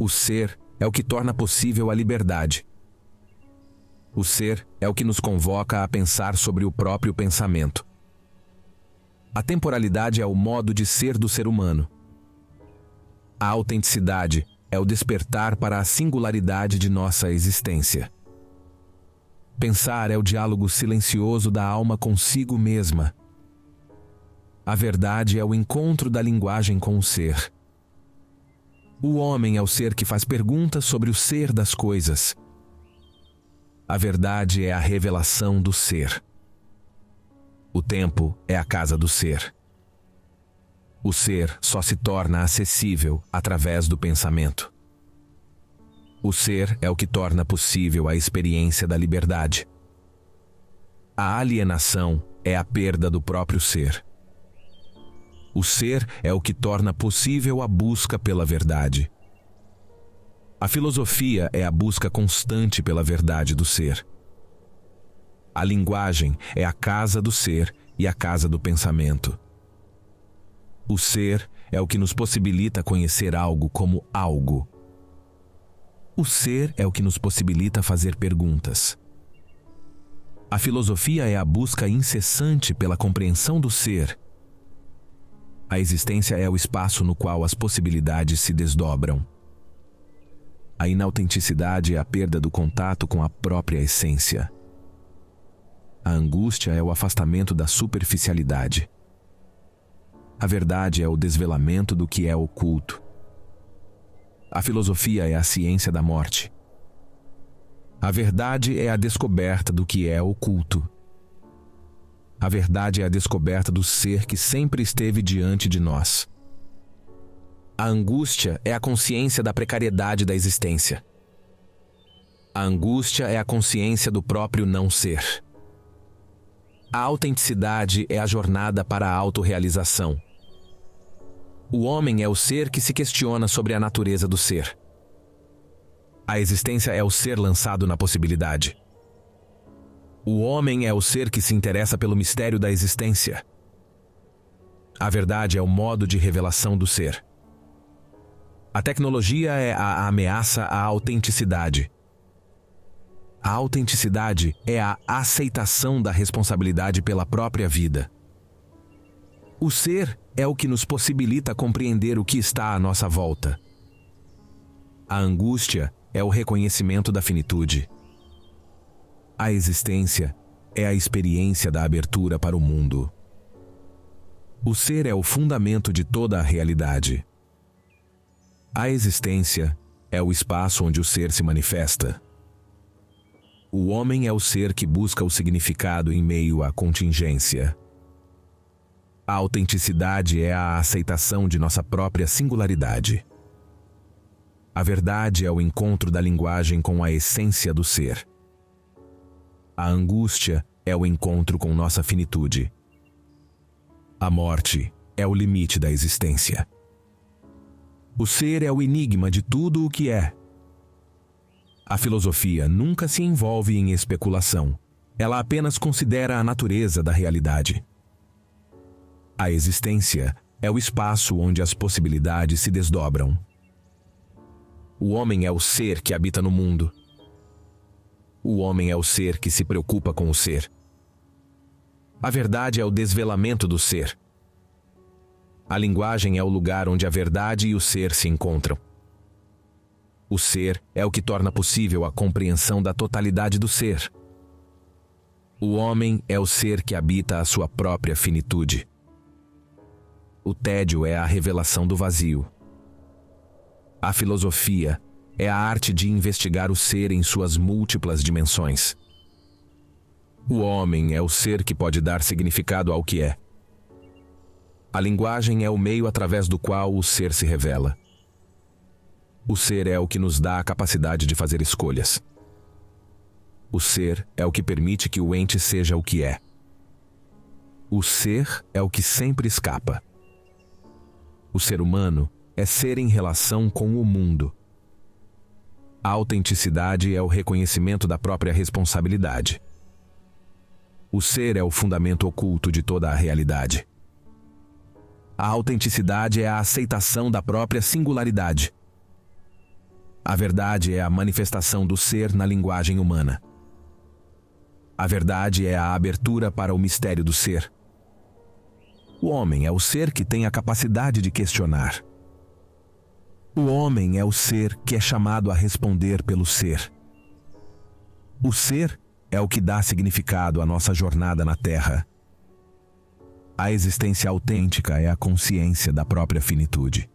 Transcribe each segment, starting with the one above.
O ser é o que torna possível a liberdade. O ser é o que nos convoca a pensar sobre o próprio pensamento. A temporalidade é o modo de ser do ser humano. A autenticidade é o despertar para a singularidade de nossa existência. Pensar é o diálogo silencioso da alma consigo mesma. A verdade é o encontro da linguagem com o ser. O homem é o ser que faz perguntas sobre o ser das coisas. A verdade é a revelação do ser. O tempo é a casa do ser. O ser só se torna acessível através do pensamento. O ser é o que torna possível a experiência da liberdade. A alienação é a perda do próprio ser. O ser é o que torna possível a busca pela verdade. A filosofia é a busca constante pela verdade do ser. A linguagem é a casa do ser e a casa do pensamento. O ser é o que nos possibilita conhecer algo como algo. O ser é o que nos possibilita fazer perguntas. A filosofia é a busca incessante pela compreensão do ser. A existência é o espaço no qual as possibilidades se desdobram. A inautenticidade é a perda do contato com a própria essência. A angústia é o afastamento da superficialidade. A verdade é o desvelamento do que é oculto. A filosofia é a ciência da morte. A verdade é a descoberta do que é oculto. A verdade é a descoberta do ser que sempre esteve diante de nós. A angústia é a consciência da precariedade da existência. A angústia é a consciência do próprio não ser. A autenticidade é a jornada para a autorrealização. O homem é o ser que se questiona sobre a natureza do ser. A existência é o ser lançado na possibilidade. O homem é o ser que se interessa pelo mistério da existência. A verdade é o modo de revelação do ser. A tecnologia é a ameaça à autenticidade. A autenticidade é a aceitação da responsabilidade pela própria vida. O ser é o que nos possibilita compreender o que está à nossa volta. A angústia é o reconhecimento da finitude. A existência é a experiência da abertura para o mundo. O ser é o fundamento de toda a realidade. A existência é o espaço onde o ser se manifesta. O homem é o ser que busca o significado em meio à contingência. A autenticidade é a aceitação de nossa própria singularidade. A verdade é o encontro da linguagem com a essência do ser. A angústia é o encontro com nossa finitude. A morte é o limite da existência. O ser é o enigma de tudo o que é. A filosofia nunca se envolve em especulação. Ela apenas considera a natureza da realidade. A existência é o espaço onde as possibilidades se desdobram. O homem é o ser que habita no mundo. O homem é o ser que se preocupa com o ser. A verdade é o desvelamento do ser. A linguagem é o lugar onde a verdade e o ser se encontram. O ser é o que torna possível a compreensão da totalidade do ser. O homem é o ser que habita a sua própria finitude. O tédio é a revelação do vazio. A filosofia é a arte de investigar o ser em suas múltiplas dimensões. O homem é o ser que pode dar significado ao que é. A linguagem é o meio através do qual o ser se revela. O ser é o que nos dá a capacidade de fazer escolhas. O ser é o que permite que o ente seja o que é. O ser é o que sempre escapa. O ser humano é ser em relação com o mundo. A autenticidade é o reconhecimento da própria responsabilidade. O ser é o fundamento oculto de toda a realidade. A autenticidade é a aceitação da própria singularidade. A verdade é a manifestação do ser na linguagem humana. A verdade é a abertura para o mistério do ser. O homem é o ser que tem a capacidade de questionar. O homem é o ser que é chamado a responder pelo ser. O ser é o que dá significado à nossa jornada na Terra. A existência autêntica é a consciência da própria finitude.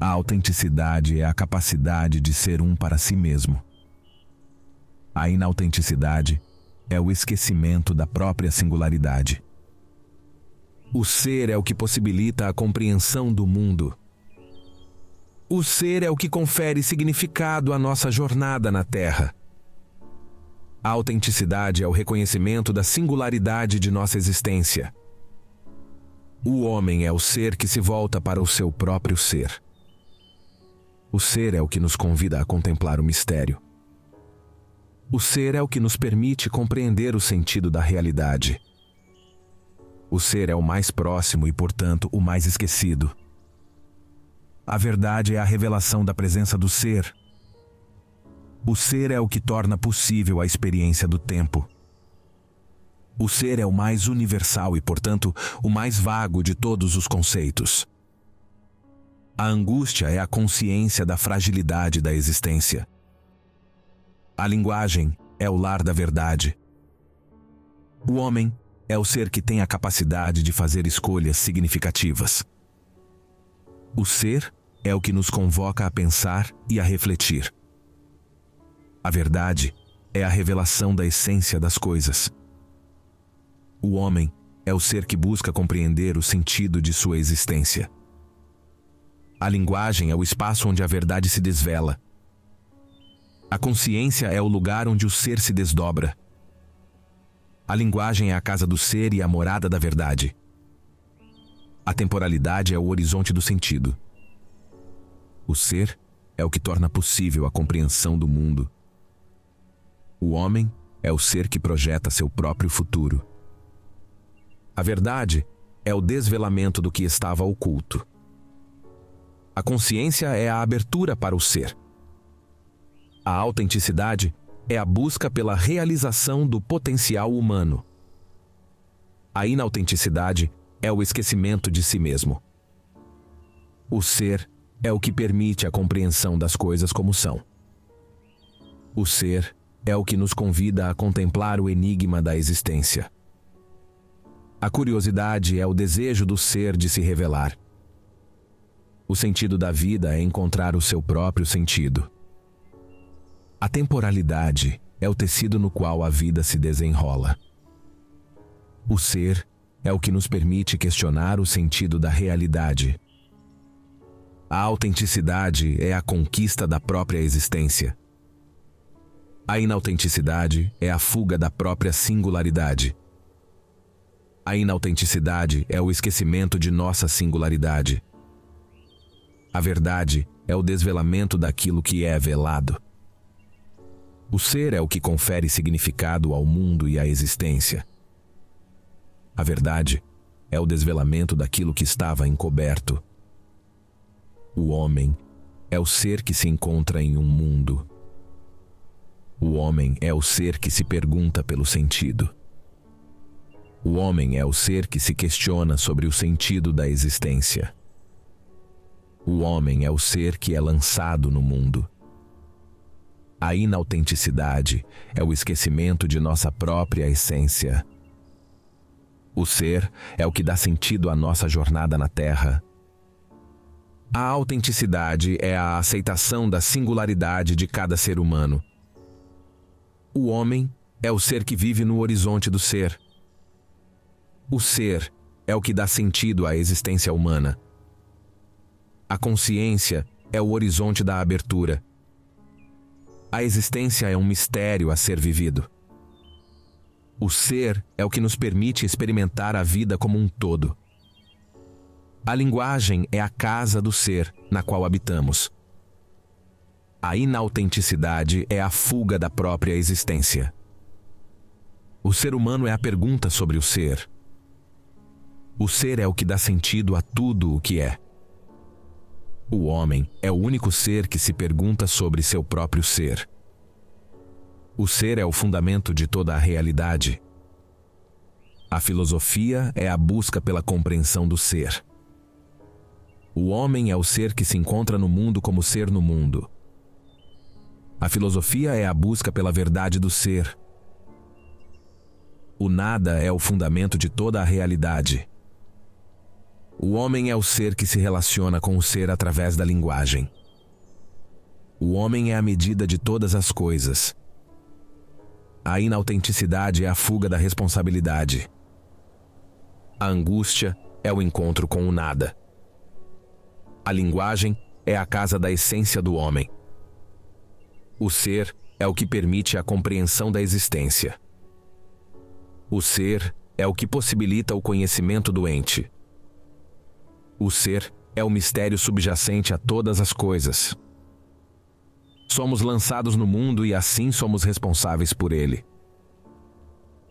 A autenticidade é a capacidade de ser um para si mesmo. A inautenticidade é o esquecimento da própria singularidade. O ser é o que possibilita a compreensão do mundo. O ser é o que confere significado à nossa jornada na Terra. A autenticidade é o reconhecimento da singularidade de nossa existência. O homem é o ser que se volta para o seu próprio ser. O ser é o que nos convida a contemplar o mistério. O ser é o que nos permite compreender o sentido da realidade. O ser é o mais próximo e, portanto, o mais esquecido. A verdade é a revelação da presença do ser. O ser é o que torna possível a experiência do tempo. O ser é o mais universal e, portanto, o mais vago de todos os conceitos. A angústia é a consciência da fragilidade da existência. A linguagem é o lar da verdade. O homem é o ser que tem a capacidade de fazer escolhas significativas. O ser é o que nos convoca a pensar e a refletir. A verdade é a revelação da essência das coisas. O homem é o ser que busca compreender o sentido de sua existência. A linguagem é o espaço onde a verdade se desvela. A consciência é o lugar onde o ser se desdobra. A linguagem é a casa do ser e a morada da verdade. A temporalidade é o horizonte do sentido. O ser é o que torna possível a compreensão do mundo. O homem é o ser que projeta seu próprio futuro. A verdade é o desvelamento do que estava oculto. A consciência é a abertura para o ser. A autenticidade é a busca pela realização do potencial humano. A inautenticidade é o esquecimento de si mesmo. O ser é o que permite a compreensão das coisas como são. O ser é o que nos convida a contemplar o enigma da existência. A curiosidade é o desejo do ser de se revelar. O sentido da vida é encontrar o seu próprio sentido. A temporalidade é o tecido no qual a vida se desenrola. O ser é o que nos permite questionar o sentido da realidade. A autenticidade é a conquista da própria existência. A inautenticidade é a fuga da própria singularidade. A inautenticidade é o esquecimento de nossa singularidade. A verdade é o desvelamento daquilo que é velado. O ser é o que confere significado ao mundo e à existência. A verdade é o desvelamento daquilo que estava encoberto. O homem é o ser que se encontra em um mundo. O homem é o ser que se pergunta pelo sentido. O homem é o ser que se questiona sobre o sentido da existência. O homem é o ser que é lançado no mundo. A inautenticidade é o esquecimento de nossa própria essência. O ser é o que dá sentido à nossa jornada na Terra. A autenticidade é a aceitação da singularidade de cada ser humano. O homem é o ser que vive no horizonte do ser. O ser é o que dá sentido à existência humana. A consciência é o horizonte da abertura. A existência é um mistério a ser vivido. O ser é o que nos permite experimentar a vida como um todo. A linguagem é a casa do ser na qual habitamos. A inautenticidade é a fuga da própria existência. O ser humano é a pergunta sobre o ser. O ser é o que dá sentido a tudo o que é. O homem é o único ser que se pergunta sobre seu próprio ser. O ser é o fundamento de toda a realidade. A filosofia é a busca pela compreensão do ser. O homem é o ser que se encontra no mundo como ser no mundo. A filosofia é a busca pela verdade do ser. O nada é o fundamento de toda a realidade. O homem é o ser que se relaciona com o ser através da linguagem. O homem é a medida de todas as coisas. A inautenticidade é a fuga da responsabilidade. A angústia é o encontro com o nada. A linguagem é a casa da essência do homem. O ser é o que permite a compreensão da existência. O ser é o que possibilita o conhecimento do ente. O ser é o mistério subjacente a todas as coisas. Somos lançados no mundo e assim somos responsáveis por ele.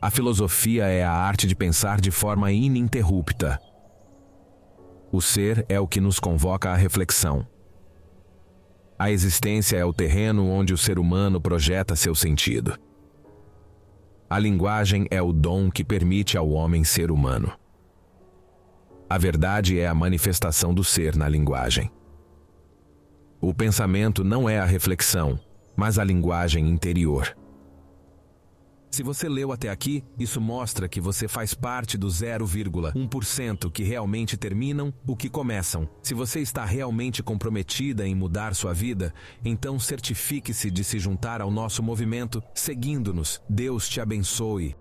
A filosofia é a arte de pensar de forma ininterrupta. O ser é o que nos convoca à reflexão. A existência é o terreno onde o ser humano projeta seu sentido. A linguagem é o dom que permite ao homem ser humano. A verdade é a manifestação do ser na linguagem. O pensamento não é a reflexão, mas a linguagem interior. Se você leu até aqui, isso mostra que você faz parte do 0,1% que realmente terminam o que começam. Se você está realmente comprometida em mudar sua vida, então certifique-se de se juntar ao nosso movimento, seguindo-nos. Deus te abençoe.